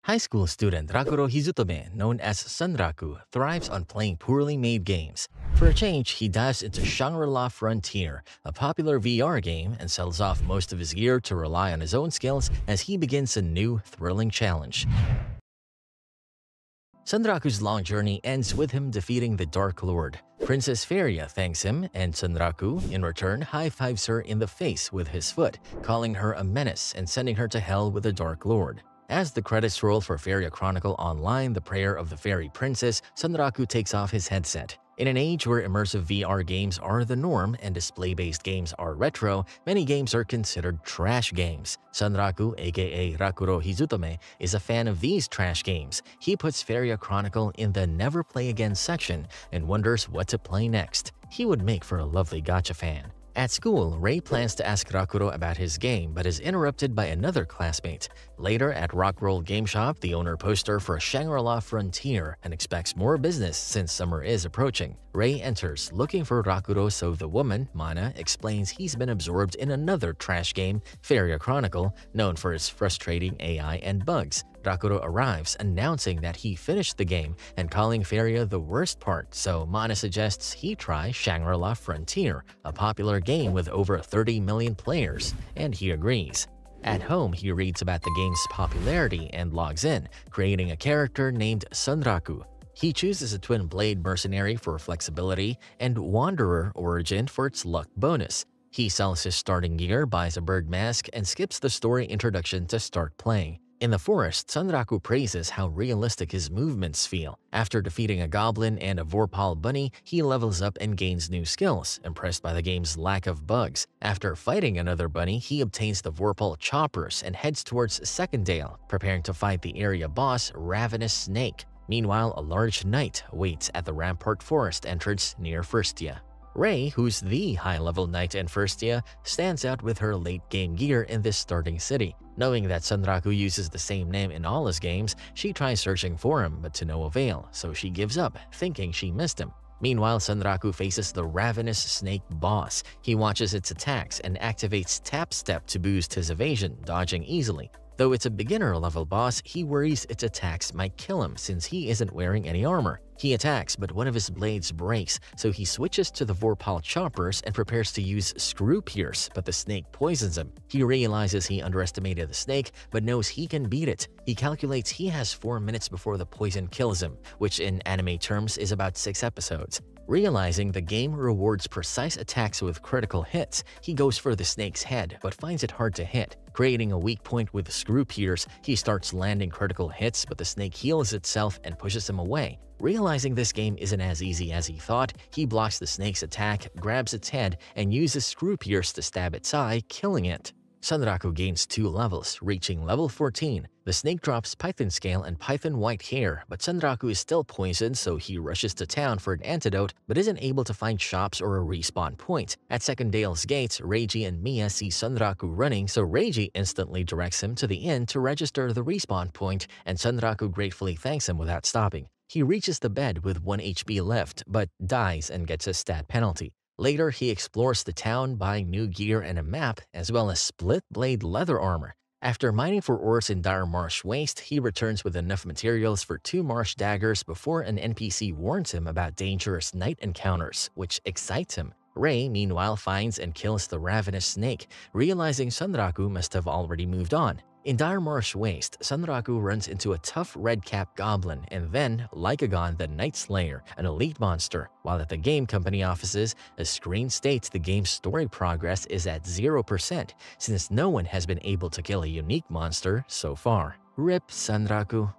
High school student Rakuro Hizutome, known as Sunraku, thrives on playing poorly made games. For a change, he dives into Shangri-La Frontier, a popular VR game, and sells off most of his gear to rely on his own skills as he begins a new, thrilling challenge. Sunraku's long journey ends with him defeating the Dark Lord. Princess Feria thanks him, and Sunraku, in return, high-fives her in the face with his foot, calling her a menace and sending her to hell with the Dark Lord. As the credits roll for Feria Chronicle Online, The Prayer of the Fairy Princess, Sunraku takes off his headset. In an age where immersive VR games are the norm and display-based games are retro, many games are considered trash games. Sunraku, aka Rakuro Hizutome, is a fan of these trash games. He puts Feria Chronicle in the Never Play Again section and wonders what to play next. He would make for a lovely gacha fan. At school, Ray plans to ask Rakuro about his game but is interrupted by another classmate. Later, at Rockroll Game Shop, the owner posts her for Shangri-La Frontier and expects more business since summer is approaching. Ray enters, looking for Rakuro, so the woman, Mana, explains he's been absorbed in another trash game, Feria Chronicle, known for its frustrating AI and bugs. Rakuro arrives, announcing that he finished the game and calling Feria the worst part, so Mana suggests he try Shangri-La Frontier, a popular game with over 30 million players, and he agrees. At home, he reads about the game's popularity and logs in, creating a character named Sunraku. He chooses a twin blade mercenary for flexibility and wanderer origin for its luck bonus. He sells his starting gear, buys a bird mask, and skips the story introduction to start playing. In the forest, Sunraku praises how realistic his movements feel. After defeating a goblin and a Vorpal bunny, he levels up and gains new skills, impressed by the game's lack of bugs. After fighting another bunny, he obtains the Vorpal choppers and heads towards Secondale, preparing to fight the area boss, Ravenous Snake. Meanwhile, a large knight waits at the Rampart Forest entrance near Firstia. Ray, who's the high-level knight in Firstia, stands out with her late-game gear in this starting city. Knowing that Sunraku uses the same name in all his games, she tries searching for him, but to no avail, so she gives up, thinking she missed him. Meanwhile, Sunraku faces the Ravenous Snake boss. He watches its attacks and activates Tap Step to boost his evasion, dodging easily. Though it's a beginner-level boss, he worries its attacks might kill him since he isn't wearing any armor. He attacks, but one of his blades breaks, so he switches to the Vorpal choppers and prepares to use Screw Pierce, but the snake poisons him. He realizes he underestimated the snake, but knows he can beat it. He calculates he has 4 minutes before the poison kills him, which in anime terms is about 6 episodes. Realizing the game rewards precise attacks with critical hits, he goes for the snake's head but finds it hard to hit. Creating a weak point with Screw Pierce, he starts landing critical hits, but the snake heals itself and pushes him away. Realizing this game isn't as easy as he thought, he blocks the snake's attack, grabs its head, and uses Screw Pierce to stab its eye, killing it. Sunraku gains 2 levels, reaching level 14. The snake drops Python Scale and Python White Hair, but Sunraku is still poisoned, so he rushes to town for an antidote, but isn't able to find shops or a respawn point. At Secondale's gates, Reiji and Mia see Sunraku running, so Reiji instantly directs him to the inn to register the respawn point, and Sunraku gratefully thanks him without stopping. He reaches the bed with 1 HP left, but dies and gets a stat penalty. Later, he explores the town, buying new gear and a map, as well as split-blade leather armor. After mining for ores in Dire Marsh Waste, he returns with enough materials for 2 marsh daggers before an NPC warns him about dangerous night encounters, which excites him. Ray, meanwhile, finds and kills the Ravenous Snake, realizing Sunraku must have already moved on. In Dire Marsh Waste, Sunraku runs into a tough red-cap goblin and then Lycagon the Night Slayer, an elite monster. While at the game company offices, a screen states the game's story progress is at 0% since no one has been able to kill a unique monster so far. RIP Sunraku.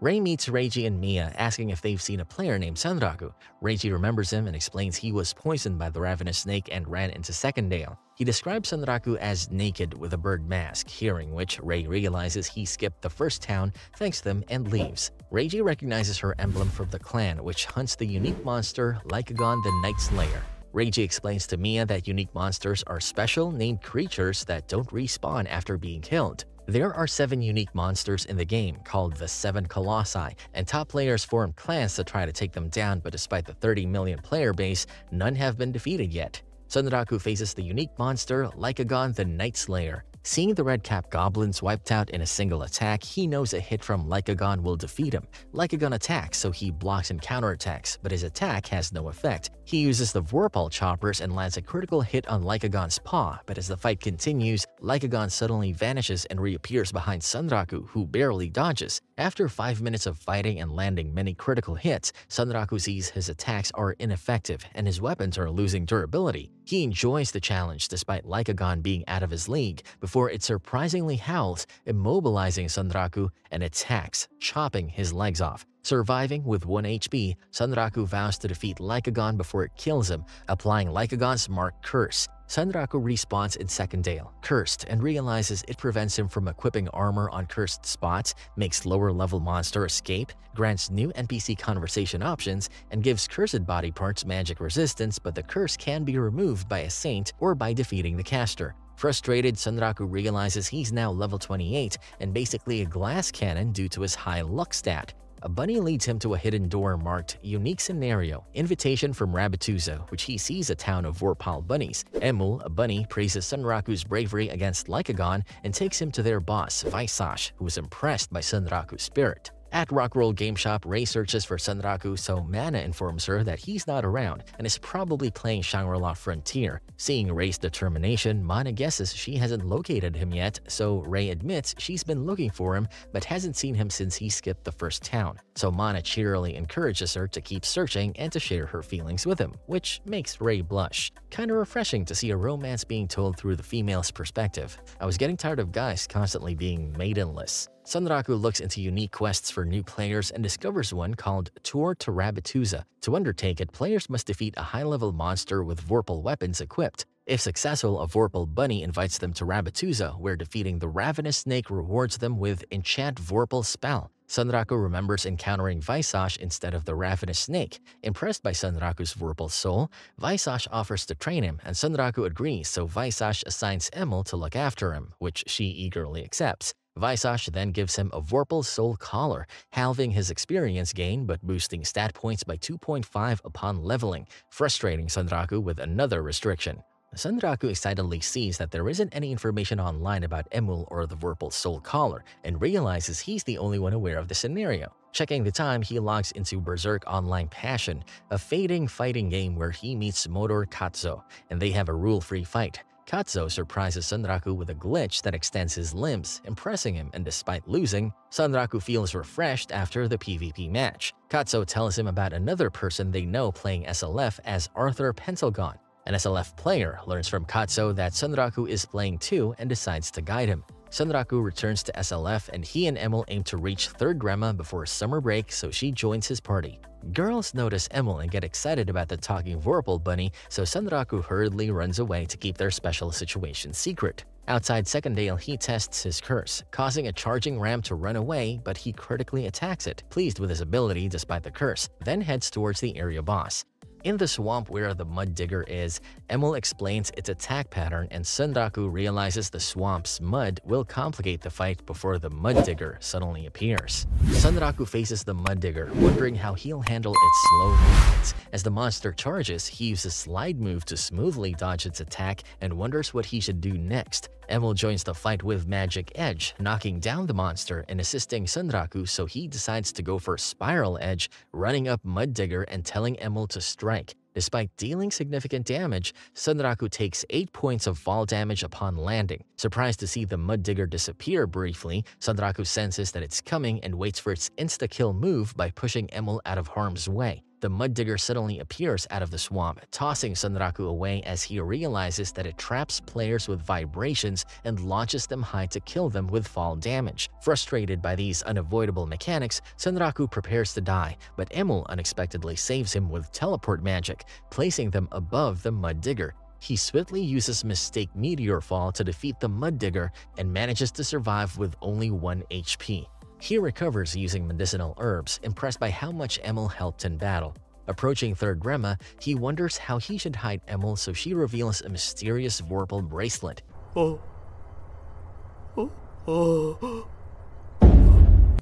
Ray meets Reiji and Mia, asking if they've seen a player named Sunraku. Reiji remembers him and explains he was poisoned by the Ravenous Snake and ran into Secondale. He describes Sunraku as naked with a bird mask, hearing which Ray realizes he skipped the first town, thanks them, and leaves. Reiji recognizes her emblem from the clan, which hunts the unique monster Lycagon the Night Slayer. Reiji explains to Mia that unique monsters are special, named creatures that don't respawn after being killed. There are 7 unique monsters in the game, called the 7 Colossi, and top players form clans to try to take them down, but despite the 30 million player base, none have been defeated yet. Sunraku faces the unique monster Lycagon the Night Slayer. Seeing the red-cap goblins wiped out in a single attack, he knows a hit from Lycagon will defeat him. Lycagon attacks, so he blocks and counterattacks, but his attack has no effect. He uses the Vorpal choppers and lands a critical hit on Lycagon's paw, but as the fight continues, Lycagon suddenly vanishes and reappears behind Sunraku, who barely dodges. After 5 minutes of fighting and landing many critical hits, Sunraku sees his attacks are ineffective and his weapons are losing durability. He enjoys the challenge despite Lycagon being out of his league before it surprisingly howls, immobilizing Sunraku and attacks, chopping his legs off. Surviving with 1 HP, Sunraku vows to defeat Lycagon before it kills him, applying Lycagon's Mark Curse. Sunraku respawns in Second Dale, cursed, and realizes it prevents him from equipping armor on cursed spots, makes lower-level monster escape, grants new NPC conversation options, and gives cursed body parts magic resistance, but the curse can be removed by a saint or by defeating the caster. Frustrated, Sunraku realizes he's now level 28 and basically a glass cannon due to his high luck stat. A bunny leads him to a hidden door marked Unique Scenario, Invitation from Rabbituza, which he sees a town of Vorpal bunnies. Emul, a bunny, praises Sunraku's bravery against Lycagon and takes him to their boss, Vaisash, who is impressed by Sunraku's spirit. At Rockroll Game Shop, Ray searches for Sunraku, so Mana informs her that he's not around and is probably playing Shangri-La Frontier. Seeing Ray's determination, Mana guesses she hasn't located him yet, so Ray admits she's been looking for him but hasn't seen him since he skipped the first town. So Mana cheerily encourages her to keep searching and to share her feelings with him, which makes Ray blush. Kinda refreshing to see a romance being told through the female's perspective. I was getting tired of guys constantly being maidenless. Sunraku looks into unique quests for new players and discovers one called Tour to Rabbituza. To undertake it, players must defeat a high-level monster with Vorpal weapons equipped. If successful, a Vorpal bunny invites them to Rabbituza, where defeating the ravenous snake rewards them with Enchant Vorpal Spell. Sunraku remembers encountering Vaisash instead of the ravenous snake. Impressed by Sunraku's Vorpal soul, Vaisash offers to train him, and Sunraku agrees, so Vaisash assigns Emil to look after him, which she eagerly accepts. Vaisash then gives him a Vorpal Soul Collar, halving his experience gain but boosting stat points by 2.5 upon leveling, frustrating Sunraku with another restriction. Sunraku excitedly sees that there isn't any information online about Emul or the Vorpal Soul Collar and realizes he's the only one aware of the scenario. Checking the time, he logs into Berserk Online Passion, a fading fighting game where he meets Modor Katzo, and they have a rule-free fight. Katzo surprises Sunraku with a glitch that extends his limbs, impressing him, and despite losing, Sunraku feels refreshed after the PvP match. Katzo tells him about another person they know playing SLF as Arthur Pentelgon. An SLF player learns from Katzo that Sunraku is playing too and decides to guide him. Sunraku returns to SLF and he and Emil aim to reach 3rd Grandma before summer break, so she joins his party. Girls notice Emil and get excited about the talking Vorpal bunny, so Sunraku hurriedly runs away to keep their special situation secret. Outside Second Dale, he tests his curse, causing a charging ram to run away, but he critically attacks it, pleased with his ability despite the curse, then heads towards the area boss. In the swamp where the Mud Digger is, Emil explains its attack pattern and Sunraku realizes the swamp's mud will complicate the fight before the Mud Digger suddenly appears. Sunraku faces the Mud Digger, wondering how he'll handle its slow movements. As the monster charges, he uses Slide Move to smoothly dodge its attack and wonders what he should do next. Emil joins the fight with Magic Edge, knocking down the monster and assisting Sunraku, so he decides to go for Spiral Edge, running up Mud Digger and telling Emil to strike. Despite dealing significant damage, Sunraku takes 8 points of fall damage upon landing. Surprised to see the Mud Digger disappear briefly, Sunraku senses that it's coming and waits for its insta-kill move by pushing Emil out of harm's way. The Mud Digger suddenly appears out of the swamp, tossing Sunraku away as he realizes that it traps players with vibrations and launches them high to kill them with fall damage. Frustrated by these unavoidable mechanics, Sunraku prepares to die, but Emil unexpectedly saves him with teleport magic, placing them above the Mud Digger. He swiftly uses Mistake Meteor Fall to defeat the Mud Digger and manages to survive with only 1 HP. He recovers using medicinal herbs, impressed by how much Emil helped in battle. Approaching 3rd Grandma, he wonders how he should hide Emil, so she reveals a mysterious Vorpal bracelet.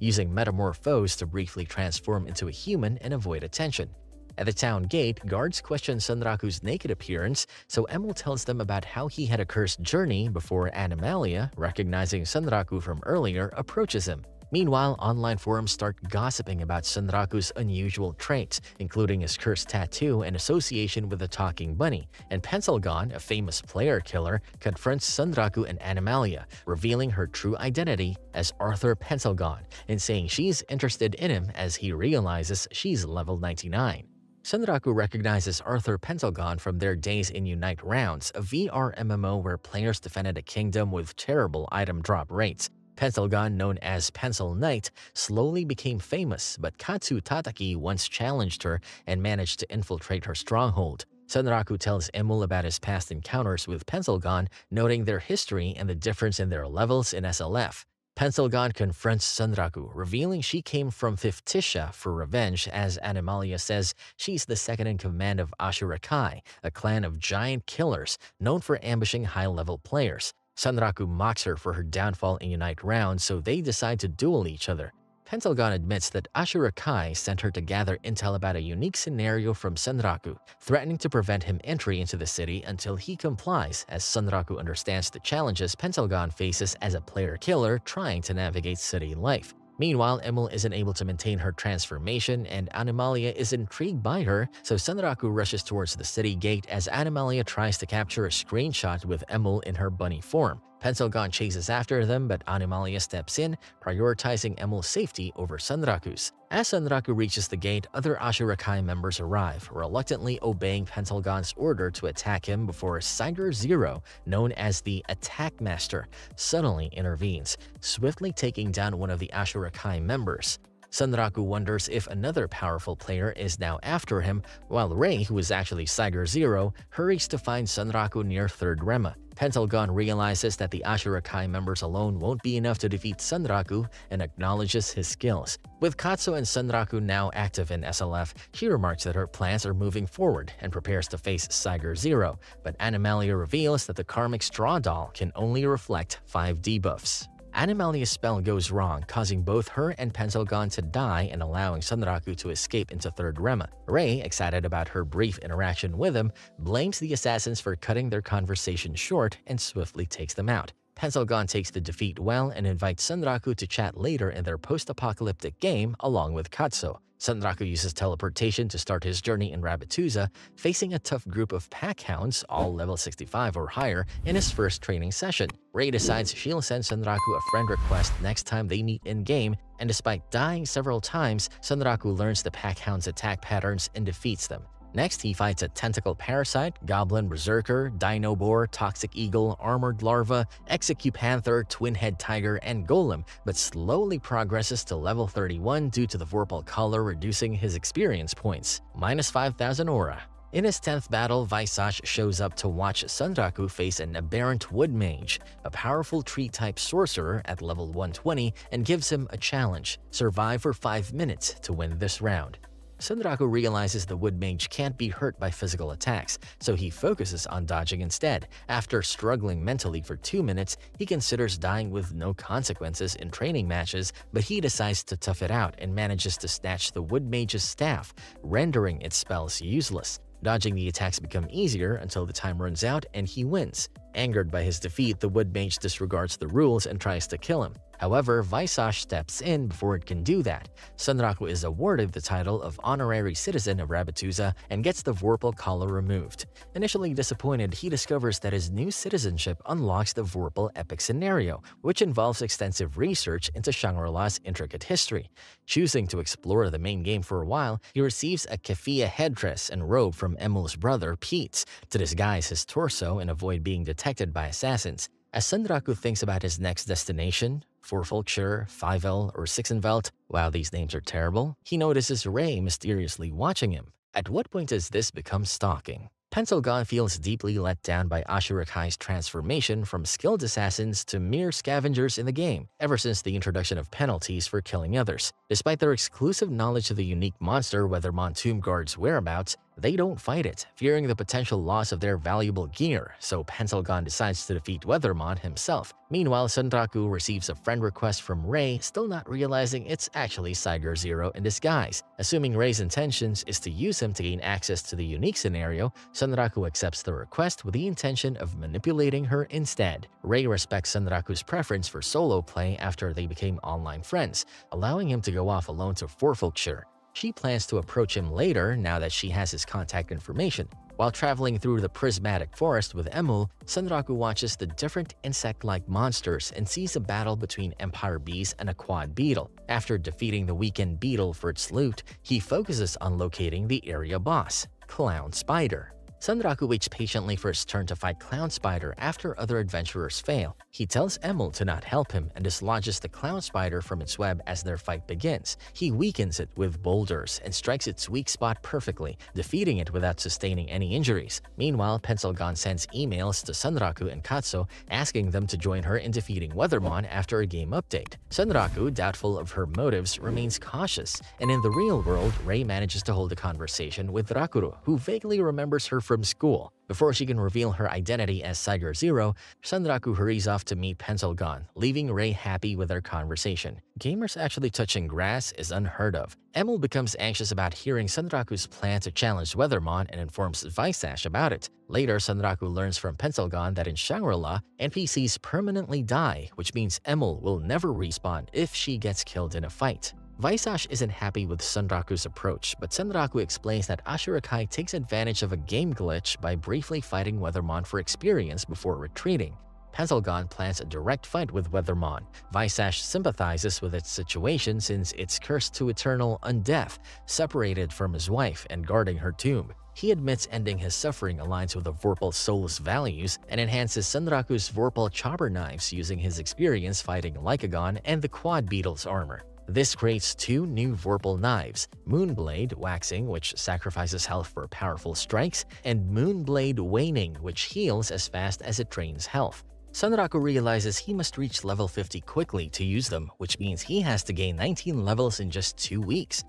Using Metamorphose to briefly transform into a human and avoid attention. At the town gate, guards question Sunraku's naked appearance, so Emil tells them about how he had a cursed journey before Animalia, recognizing Sunraku from earlier, approaches him. Meanwhile, online forums start gossiping about Sunraku's unusual traits, including his cursed tattoo and association with the talking bunny, and Pencilgon, a famous player killer, confronts Sunraku and Animalia, revealing her true identity as Arthur Pencilgon and saying she's interested in him as he realizes she's level 99. Sunraku recognizes Arthur Pencilgon from their days in Unite Rounds, a VR MMO where players defended a kingdom with terrible item drop rates. Pencilgon, known as Pencil Knight, slowly became famous, but Katsu Tataki once challenged her and managed to infiltrate her stronghold. Sunraku tells Emil about his past encounters with Pencilgon, noting their history and the difference in their levels in SLF. Pencilgon confronts Sunraku, revealing she came from Fiftisha for revenge, as Animalia says she's the second in command of Ashura Kai, a clan of giant killers known for ambushing high-level players. Sunraku mocks her for her downfall in Unite Rounds, so they decide to duel each other. Pencilgon admits that Ashura Kai sent her to gather intel about a unique scenario from Sunraku, threatening to prevent him entry into the city until he complies, as Sunraku understands the challenges Pencilgon faces as a player killer trying to navigate city life. Meanwhile, Emil isn't able to maintain her transformation, and Animalia is intrigued by her, so Sunraku rushes towards the city gate as Animalia tries to capture a screenshot with Emil in her bunny form. Pencilgon chases after them, but Animalia steps in, prioritizing Emil's safety over Sunraku's. As Sunraku reaches the gate, other Ashura Kai members arrive, reluctantly obeying Pencilgon's order to attack him before Siger Zero, known as the Attack Master, suddenly intervenes, swiftly taking down one of the Ashura Kai members. Sunraku wonders if another powerful player is now after him, while Rei, who is actually Siger Zero, hurries to find Sunraku near 3rd Remma. Pencilgon realizes that the Ashura Kai members alone won't be enough to defeat Sunraku and acknowledges his skills. With Katsu and Sunraku now active in SLF, she remarks that her plans are moving forward and prepares to face Siger Zero, but Animalia reveals that the Karmic Straw Doll can only reflect 5 debuffs. Animalia's spell goes wrong, causing both her and Pencilgon to die and allowing Sunraku to escape into 3rd Remma. Rei, excited about her brief interaction with him, blames the assassins for cutting their conversation short and swiftly takes them out. Pencilgon takes the defeat well and invites Sunraku to chat later in their post-apocalyptic game along with Katsu. Sunraku uses teleportation to start his journey in Rabbituza, facing a tough group of pack hounds, all level 65 or higher, in his first training session. Rei decides she'll send Sunraku a friend request next time they meet in-game, and despite dying several times, Sunraku learns the pack hounds' attack patterns and defeats them. Next, he fights a tentacle parasite, goblin berserker, dino boar, toxic eagle, armored larva, execupanther, twin-head tiger, and golem, but slowly progresses to level 31 due to the Vorpal collar reducing his experience points, minus 5,000 aura. In his 10th battle, Visage shows up to watch Sunraku face an aberrant wood mage, a powerful tree-type sorcerer at level 120, and gives him a challenge: survive for 5 minutes to win this round. Sunraku realizes the wood mage can't be hurt by physical attacks, so he focuses on dodging instead. After struggling mentally for 2 minutes, he considers dying with no consequences in training matches, but he decides to tough it out and manages to snatch the wood mage's staff, rendering its spells useless. Dodging the attacks become easier until the time runs out and he wins. Angered by his defeat, the wood mage disregards the rules and tries to kill him. However, Visage steps in before it can do that. Sunraku is awarded the title of Honorary Citizen of Rabbituza and gets the Vorpal collar removed. Initially disappointed, he discovers that his new citizenship unlocks the Vorpal epic scenario, which involves extensive research into Shangri-La's intricate history. Choosing to explore the main game for a while, he receives a keffiyeh headdress and robe from Emil's brother, Pete, to disguise his torso and avoid being detected by assassins. As Sunraku thinks about his next destination, Forfolkshire, Fivel, or Sixenveld, wow, these names are terrible, he notices Rei mysteriously watching him. At what point does this become stalking? Pencilgon feels deeply let down by Ashura Kai's transformation from skilled assassins to mere scavengers in the game, ever since the introduction of penalties for killing others. Despite their exclusive knowledge of the unique monster Weathermont Tomb Guard's whereabouts, They don't fight it, fearing the potential loss of their valuable gear, so Pencilgon decides to defeat Weathermon himself. Meanwhile, Sunraku receives a friend request from Ray, still not realizing it's actually Tiger Zero in disguise. Assuming Ray's intentions is to use him to gain access to the unique scenario, Sunraku accepts the request with the intention of manipulating her instead. Ray respects Sunraku's preference for solo play after they became online friends, allowing him to go off alone to Forfolkshire. She plans to approach him later now that she has his contact information. While traveling through the prismatic forest with Emul, Sunraku watches the different insect-like monsters and sees a battle between empire bees and a quad beetle. After defeating the weekend beetle for its loot, he focuses on locating the area boss, Clown Spider. Sunraku waits patiently for his turn to fight Clown Spider after other adventurers fail. He tells Emul to not help him and dislodges the Clown Spider from its web as their fight begins. He weakens it with boulders and strikes its weak spot perfectly, defeating it without sustaining any injuries. Meanwhile, Pencilgon sends emails to Sunraku and Katsu asking them to join her in defeating Weathermon after a game update. Sunraku, doubtful of her motives, remains cautious, and in the real world, Ray manages to hold a conversation with Rakuro, who vaguely remembers her from school. Before she can reveal her identity as Tiger Zero, Sunraku hurries off to meet Pencilgon, leaving Ray happy with their conversation. Gamers actually touching grass is unheard of. Emil becomes anxious about hearing Sunraku's plan to challenge Weathermon and informs Visash about it. Later, Sunraku learns from Pencilgon that in Shangri-La, NPCs permanently die, which means Emil will never respawn if she gets killed in a fight. Visash isn't happy with Sunraku's approach, but Sunraku explains that Ashurakai takes advantage of a game glitch by briefly fighting Weathermon for experience before retreating. Pencilgon plans a direct fight with Weathermon. Visash sympathizes with its situation since it's cursed to eternal undeath, separated from his wife and guarding her tomb. He admits ending his suffering aligns with the Vorpal's soul's values and enhances Sunraku's Vorpal chopper knives using his experience fighting Lycagon and the Quad Beetle's armor. This creates two new Vorpal knives, Moonblade Waxing, which sacrifices health for powerful strikes, and Moonblade Waning, which heals as fast as it drains health. Sunraku realizes he must reach level 50 quickly to use them, which means he has to gain 19 levels in just 2 weeks.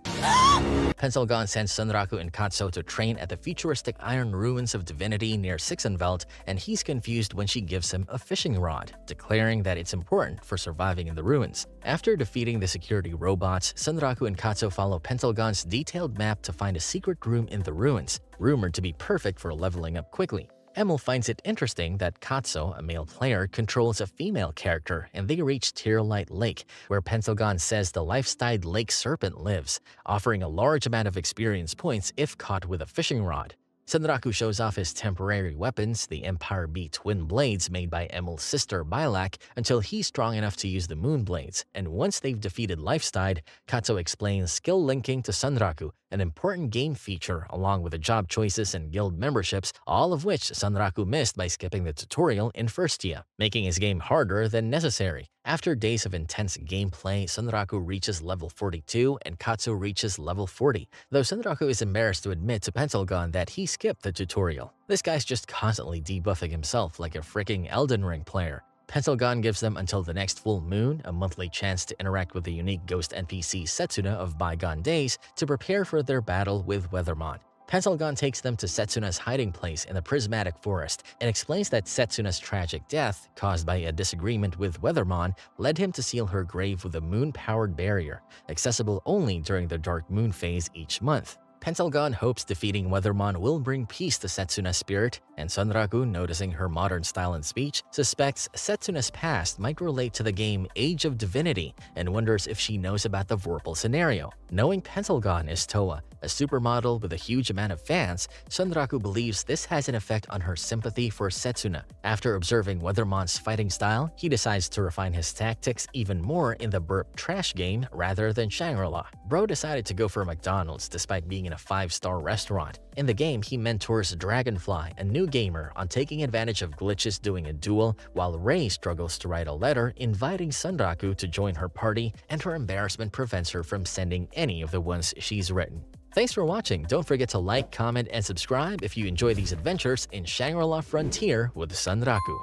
Pencilgon sends Sunraku and Katsu to train at the futuristic iron ruins of divinity near Sixenveld, and he's confused when she gives him a fishing rod, declaring that it's important for surviving in the ruins. After defeating the security robots, Sunraku and Katsu follow Pencilgon's detailed map to find a secret room in the ruins, rumored to be perfect for leveling up quickly. Emil finds it interesting that Katsu, a male player, controls a female character, and they reach Tearlight Lake, where Pencilgon says the life-styled lake serpent lives, offering a large amount of experience points if caught with a fishing rod. Sunraku shows off his temporary weapons, the Empire Bee twin blades made by Emil's sister Bilak, until he's strong enough to use the moon blades, and once they've defeated Lifestyle, Katsu explains skill linking to Sunraku, an important game feature along with the job choices and guild memberships, all of which Sunraku missed by skipping the tutorial in first year, making his game harder than necessary. After days of intense gameplay, Sunraku reaches level 42 and Katsu reaches level 40, though Sunraku is embarrassed to admit to Pencilgon that he skipped the tutorial. This guy's just constantly debuffing himself like a freaking Elden Ring player. Pencilgon gives them until the next full moon, a monthly chance to interact with the unique ghost NPC Setsuna of bygone days, to prepare for their battle with Weathermon. Pencilgon takes them to Setsuna's hiding place in the prismatic forest and explains that Setsuna's tragic death, caused by a disagreement with Weathermon, led him to seal her grave with a moon-powered barrier, accessible only during the dark moon phase each month. Pencilgon hopes defeating Weathermon will bring peace to Setsuna's spirit, and Sunraku, noticing her modern style and speech, suspects Setsuna's past might relate to the game Age of Divinity and wonders if she knows about the Vorpal scenario. Knowing Pencilgon is Toa, a supermodel with a huge amount of fans, Sunraku believes this has an effect on her sympathy for Setsuna. After observing Weathermon's fighting style, he decides to refine his tactics even more in the burp trash game rather than Shangri-La. Bro decided to go for McDonald's despite being in a 5-star restaurant. In the game, he mentors Dragonfly, a new gamer, on taking advantage of glitches doing a duel, while Ray struggles to write a letter inviting Sunraku to join her party, and her embarrassment prevents her from sending any of the ones she's written. Thanks for watching. Don't forget to like, comment, and subscribe if you enjoy these adventures in Shangri-La Frontier with Sunraku.